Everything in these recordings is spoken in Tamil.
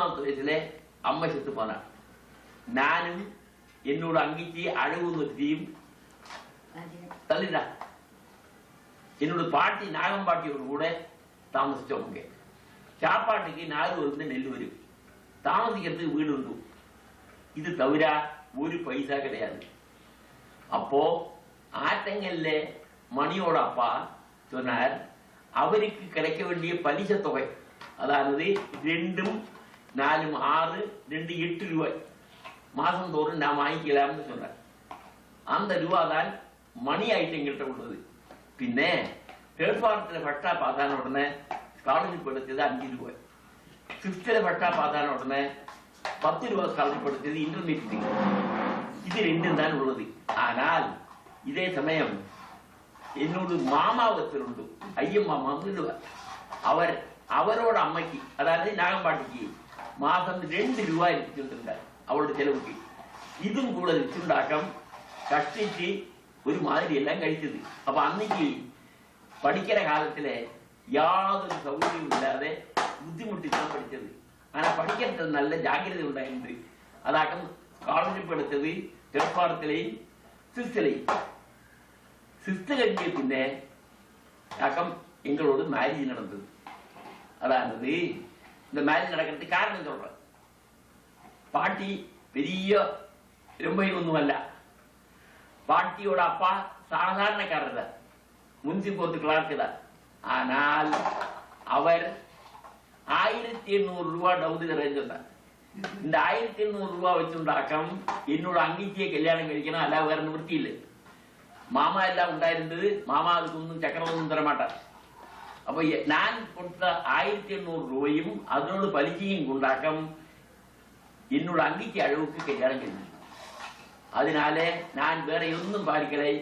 வயசுல அம்மா செத்து போனார். நானும் என்னோட அங்கிச்சி அழகு ஒருத்தியும் தள்ளிடா. என்னோட பாட்டி நாகம்பாட்டியோட கூட தாமசிச்சவங்க. சாப்பாட்டுக்கு நாலு வந்து நெல் வரும், தாமசிக்கிறதுக்கு வீடு உண்டு. இது தவிர ஒரு பைசா கிடையாது. அப்போ ஆட்டங்கள்ல மணியோட அப்பா சொன்னார், அவருக்கு கிடைக்க வேண்டிய பலிச தொகை, அதாவது 2 4 6 2 8 ரூபாய் மாசம் தோறும் நான் வாங்கிக்கலாம்னு சொன்னார். அந்த ரூபா தான் மணி ஐட்டங்கிட்ட உள்ளது. பின்ன தேர்ட் பட்டா பார்த்தான உடனே ஸ்காலர்ஷிப் எடுத்தது 5 ரூபாய், 5th பட்டா பார்த்தான உடனே 10 ரூபாய் ஸ்காலர்ஷிப் எடுத்தது இன்டர்மீடியட். இது 2 தான் உள்ளது. ஆனால் இதே சமயம் என்னோட மாமா ஒருத்தர் உண்டு, ஐயம் மாமா. அவர் அவரோட அம்மைக்கு, அதாவது நாகம்பாட்டிக்கு மாசம் 2 ரூபாய் இருந்தார் அவரோட செலவுக்கு. இதுவும் கூட வச்சுண்டாக்கம் கஷ்டிச்சு ஒரு மாதிரி எல்லாம் கழிச்சது. அப்ப அன்னைக்கு படிக்கிற காலத்துல யாதொரு சௌகரியம் இல்லாத புத்திமுட்டி தான் படிச்சது. ஆனா படிக்கிறது நல்ல ஜாக்கிரதை உண்டாயிருந்து. அதாக்கம் ஸ்காலர்ஷிப் எடுத்தது தெற்பாடத்திலையும் சிஸ்திலையும். சிஸ்து கழிஞ்ச பின்ன ஆக்கம் எங்களோட மேரேஜ் நடந்தது. அதாவது இந்த மேரேஜ் நடக்கிறதுக்கு காரணம் சொல்றேன். பாட்டி பெரிய ரொம்ப ஒன்றும் அல்ல. பாட்டியோட அப்பா சாதாரணக்காரர் தான், முன்சி போத்து கிளார்க்கு தான். ஆனால் அவர் 1800 ரூபாய் டவுரி தரேன்னு சொன்னார். இந்த 1800 ரூபாய் வச்சுண்டாக்கம் என்னோட அங்கிச்சியை கல்யாணம் கழிக்கணும், அல்ல வேற நிவர்த்தி இல்லை. மாமா எல்லாம் உண்டாயிருந்தது. மாமா அதுக்கு ஒன்றும் சக்கரம் ஒன்றும் தர மாட்டார். அப்ப நான் கொடுத்த 1800 ரூபாயும் அதனோட பலிச்சையும் கொண்டாக்கம் என்னோட அங்கிக்கு அளவுக்கு கல்யாணம் கழிச்சு. அதனால நான் வேற ஒன்றும் பார்க்கலை,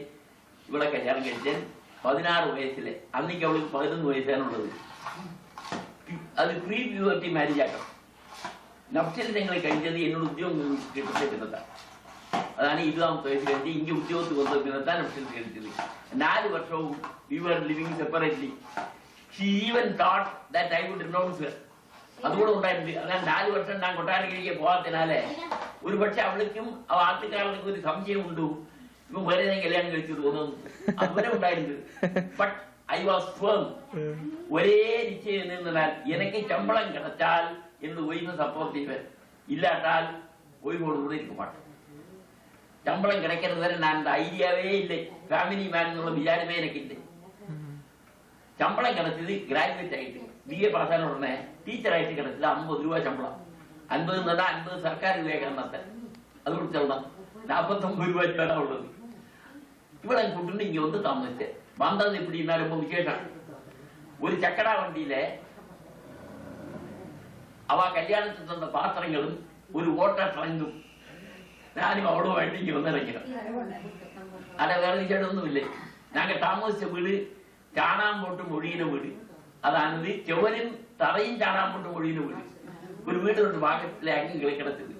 இவ்வளவு கல்யாணம் கழிச்சேன் 16 வயசுல. அன்னைக்கு அவளுக்கு 11 வயசான உள்ளது. அது ப்ரீ பியூபர்ட்டி மேரேஜ் ஆகும். நப்சல் எங்களை கழிச்சது என்னோட உத்தியோகம் கிட்டத்தட்ட. அதான 20ஆம் வயசு கழிச்சு இங்க உத்தியோகத்துக்கு வந்த தான் நப்சல் கிடைச்சது. 4 வருஷம் we were living separately. She even thought that I would renounce her. அது கூட உண்டாயிருந்து. அதான் 4 வருஷம் நான் கொட்டாரகிரிக்கு போகாதனால ஒரு பட்சம் அவளுக்கும் அவ ஆத்துக்காரனுக்கு ஒரு சம்சயம் உண்டு, இவன் வேற ஏதாவது கல்யாணம் கழிச்சுடுவோம், அது வரை உண்டாயிருந்து. But I was firm. ஒரே நிச்சயம் என்னென்னால் எனக்கு சம்பளம் கிடைச்சால் என்னோட ஒய்ஃபை சப்போர்ட் செய்வேன், இல்லாட்டால் ஒய்ஃபோடு கூட இருக்க மாட்டேன். சம்பளம் கிடைக்கிறது வரை நான் அந்த ஐடியாவே இல்லை, ஃபேமிலி மேன் விசாரமே எனக்கு இல்லை. சம்பளம் கிடைச்சது, கிராஜுவேட் ஆயிட்டு பிஏ பாஸ் ஆன உடனே டீச்சர் ஆயிட்டு கிடைச்சது 50 ரூபாய் சம்பளம். 50 தான் 50 சர்க்காரி விவேகானந்தர், அது கூட சொல்லலாம். 49 ரூபாய் தான் உள்ளது. இவ்வளவு கூட்டு இங்க வந்து தாமதிச்சேன். வந்தது எப்படின்னா ரொம்ப விசேஷம். ஒரு சக்கரா வண்டியில அவ கல்யாணத்துக்கு தந்த பாத்திரங்களும் ஒரு ஓட்டர் ட்ரங்கும் நானும் அவ்வளவு வாட்டி இங்க வந்து இறக்கிறேன். அத வேற விசேஷம் ஒன்றும் இல்லை. நாங்க தாமதிச்ச வீடு சாணாம் போட்டு மொழியின வீடு, அதானது செவரின் தரையும் சாணாம் போட்டு மொழியின வீடு. ஒரு வீடு ஒரு பாக்கத்துல எங்களுக்கு கிடைச்சது.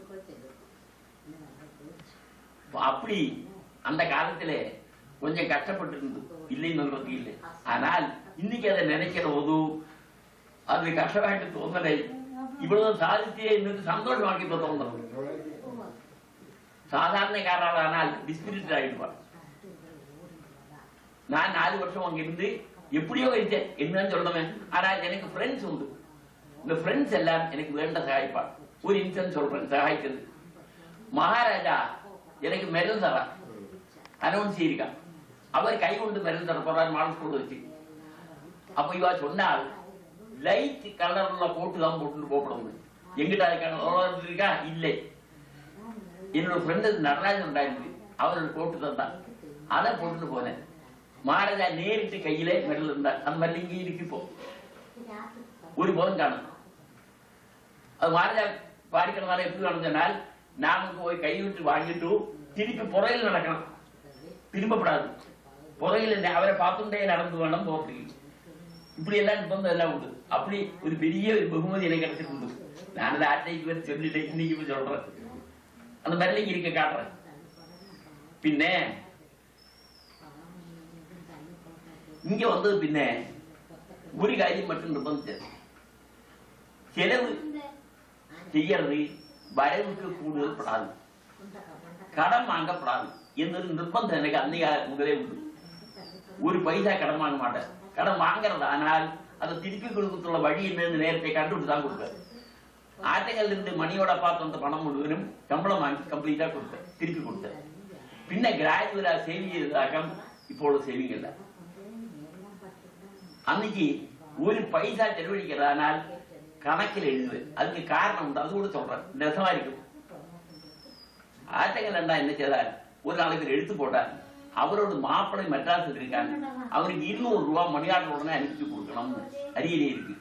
அப்படி அந்த காலத்துல கொஞ்சம் கஷ்டப்பட்டு இருந்து இல்லைன்னு சொல்றது இல்லை. ஆனால் இன்னைக்கு அதை நினைக்கிற போது அது கஷ்டமாயிட்டு தோன்றலை. இவ்வளவு சாதிச்சே இன்னும் சந்தோஷமாக்கி தோன்றது. சாதாரணக்காரனால் டிஸ்பிரிட் ஆகிடுவார். நான் 4 வருஷம் அங்க இருந்து எப்படியோ வைத்தேன், என்னன்னு சொல்றேன். ஆனா எனக்கு ஃப்ரெண்ட்ஸ் உண்டு. இந்த ஃப்ரெண்ட்ஸ் எல்லாம் எனக்கு வேண்ட சகாய்ப்பார். ஒரு இன்சிடென்ட் சொல்றேன் சகாய்ச்சது. மகாராஜா எனக்கு மெடல் தரா அனௌன்ஸ் இருக்கா. அவர் கை கொண்டு மெடல் தர போறாரு மாடல் ஸ்கூல்ல வச்சு. அப்ப இவா சொன்னால் லைட் கலர்ல போட்டு தான் போட்டு போகணும். எங்கிட்ட அதுக்கான இருக்கா இல்லை. என்னோட ஃப்ரெண்டு நடராஜன் உண்டாயிருந்து அவரோட போட்டு தந்தான், அதை போட்டுட்டு போனேன். மகாராஜா நேரிட்டு கையில மெடல் இருந்தார். அந்த மாதிரி இங்கே இருக்கு. இப்போ ஒரு போதும் காணும். அது மகாராஜா பாடிக்கிறதுனால எப்படி நடந்தனால் நாம போய் கை விட்டு வாங்கிட்டு திருப்பி புறையில் நடக்கணும், திரும்பப்படாது. புறையில் அவரை பார்த்துட்டே நடந்து வேணும் போக. இப்படி எல்லாம் நிபந்தம் எல்லாம் உண்டு. அப்படி ஒரு பெரிய ஒரு பகுமதி எனக்கு கிடைச்சிருக்கு. நான் அதை ஆட்டைக்கு வரை சொல்லிட்டேன், இன்னைக்கு சொல்றேன். அந்த மாதிரிலாம் இருக்க காட்டுறேன். பின்ன இங்க வந்தது பின்ன ஒரு காரியம் மட்டும் நிபந்தம் செலவு செய்யறது வரவுக்கு கூடுதல்படாது, கடன் வாங்கப்படாது എന്നൊരു நிர்பந்தம் எனக்கு அன்னைய முதலே உண்டு. ஒரு பைசா கடன் வாங்க மாட்டேன். கடன் வாங்குறது ஆனால் அதை திருப்பி கொடுக்கறதுள்ள வழி என்னன்னு நேரத்தை கண்டுபிட்டு தான் கொடுப்பேன். ஆட்டங்கள்ல இருந்து மணியோட பார்த்து வந்த பணம் முழுவதும் சம்பளம் வாங்கி கம்ப்ளீட்டா கொடுத்தேன், திருப்பி கொடுத்தேன். பின்ன கிராஜுவலா சேவிங் செய்ததாக்கம் இப்போது சேவிங் இல்லை. அன்னைக்கு ஒரு பைசா செலவழிக்கிறதானால் கணக்கில் எழுதுவேன். அதுக்கு காரணம் உண்டு, அது கூட சொல்றேன், நெசமா இருக்கும். ஆட்டங்கள் என்ன செய்தார், ஒரு நாளைக்கு எடுத்து போட்டார். அவரோட மாப்பிள்ளை மெட்ராஸ் இருக்காங்க, அவருக்கு 200 ரூபாய் மணியாளர் உடனே அனுப்பிச்சு கொடுக்கணும் அரியணை இருக்கு.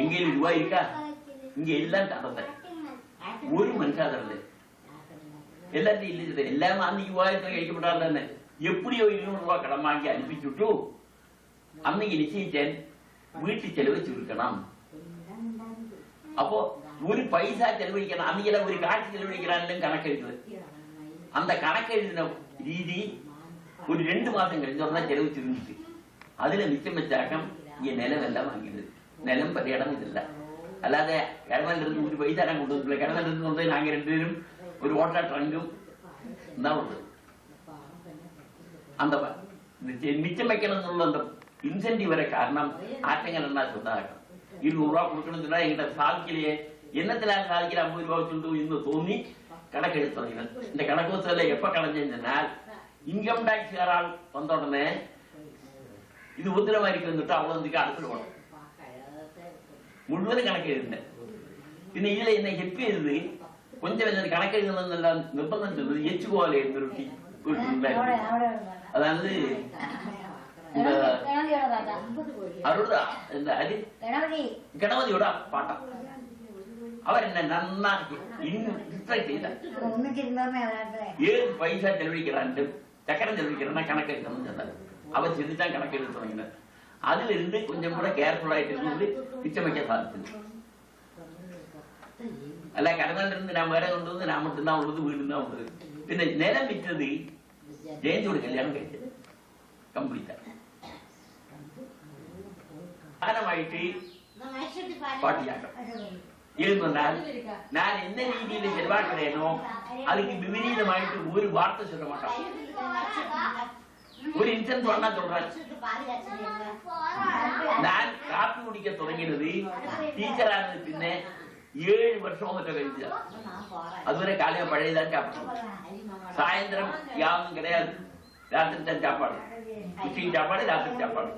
எங்க ரூபாய் இருக்கா, இங்க எல்லாம் தரத ஒரு மனுஷா தரல, எல்லாத்தையும் இல்லை, எல்லாமே அன்னைக்கு ரூபாயத்துல கழிக்கப்பட்டாரு. எப்படியோ 200 ரூபாய் கடன் வாங்கி அனுப்பிச்சுட்டு அன்னைக்கு நிச்சயிச்சேன் வீட்டு செலவு சுருக்கணும். அப்போ ஒரு பைசா செலவழிக்கணும். அன்னைக்கு ஒரு காட்சி செலவழிக்கிறான்னு கணக்கு இருக்குது. அந்த கணக்கு எழுதின ரீதி ஒரு 2 மாசம் கழிஞ்சோம்னா செலவு சுருந்துச்சு. அதுல மிச்சம் வச்சாக்கம் இங்க நிலம் எல்லாம் வாங்கிடுது. நிலம் பல இடம் இது இல்லை. அல்லாத கடவுள் இருந்து ஒரு பைசா நாங்க கொண்டு வந்து கடவுள் இருந்து வந்து நாங்க 2 பேரும் ஒரு ஓட்டா ட்ரங்கும் தான் வருது. அந்த மிச்சம் வைக்கணும்னு அந்த இன்சென்டிவ் வர காரணம் ஆட்டங்கள் என்ன சொன்னாங்க, 200 ரூபாய் கொடுக்கணும்னு சொன்னா எங்கிட்ட சாதிக்கலையே, என்னத்துல சாதிக்கிற 50 ரூபாய் சொல்லிட்டு இன்னும் தோணி கணக்கு எடுத்து தொடங்கினேன். இந்த கணக்கு வசூல எப்ப கலைஞ்சா இன்கம் டாக்ஸ் யாரால் வந்த உடனே இது உத்திரமா இருக்குன்னு அவ்வளவு அடுத்து போனோம் முழுவதும் கணக்கு எழுதினேன். பின்ன இதுல என்ன ஹெப்பி எழுது கொஞ்சம் கணக்கு எழுதணும் நிர்பந்தம் சொல்றது எச்சுகோவால எழுதி அதாவது இந்த அருளா இந்த கணபதியோட பாட்டம் அவர் என்ன நன்னா செய்தார். 7 பைசா செலவழிக்கிறான், சக்கரம் செலவழிக்கிறான் கணக்கு எழுதணும்னு சொன்னார். அவர் செஞ்சுதான் கணக்கு எழுத தொடங்கினார். அதுல இருந்து கொஞ்சம் கூட கேர்ஃபுல் ஆயிட்டு இருந்து மிச்சம் வைக்க சாதிச்சு. அல்ல கடவுள் இருந்து நான் வேற கொண்டு வந்து நான் மட்டும்தான் உள்ளது, வீடு தான் உள்ளது. பின்ன நிலம் விற்றது ஜெயந்தியோட கல்யாணம் கிடைச்சது கம்ப்ளீட்டா. ஆயிட்டு பாட்டியாட்டம் இருந்தால் நான் என்ன ரீதியில செல்வாக்கிறேனோ அதுக்கு விபரீதமாயிட்டு ஒரு வார்த்தை சொல்ல மாட்டான். ஒரு இன்சென்ட் பண்ணா சொல்றேன். நான் காப்பி குடிக்க தொடங்கினது டீச்சர் ஆனது பின்ன 7 வருஷம் கழிச்சு. அதுவரை காலையில பழையதான் சாப்பிட்டோம், சாயந்தரம் யாரும் கிடையாது, ராத்திரி தான் சாப்பாடு, குச்சிங் சாப்பாடு, ராத்திரி சாப்பாடு.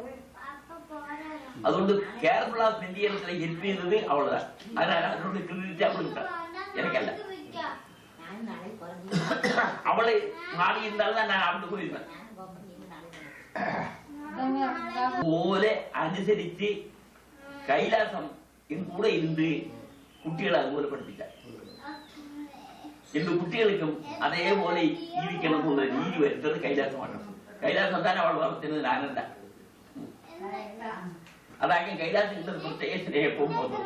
அதுകൊണ്ട് கேரளா இந்தியத்துல இருப்பது அவ்வளவுதான். அதனால அதோட கிரெடிட்டா கொடுத்தேன் எனக்கு அல்ல. அவளை மாறி இருந்தால்தான் நான் அவளுக்கு போயிருப்பேன். போல அனுசரித்து கைலாசம் என் கூட இருந்து குட்டிகளை அனுகூலப்படுத்திட்டார். எந்த குட்டிகளுக்கும் அதே போல ஈவிக்கணும் உள்ள நீதி வருத்தது கைலாசம் ஆகணும். கைலாசம் தானே அவள் வளர்த்தினது நானும் தான். அதாக கைலாசம் பிரத்யேக போகும்போது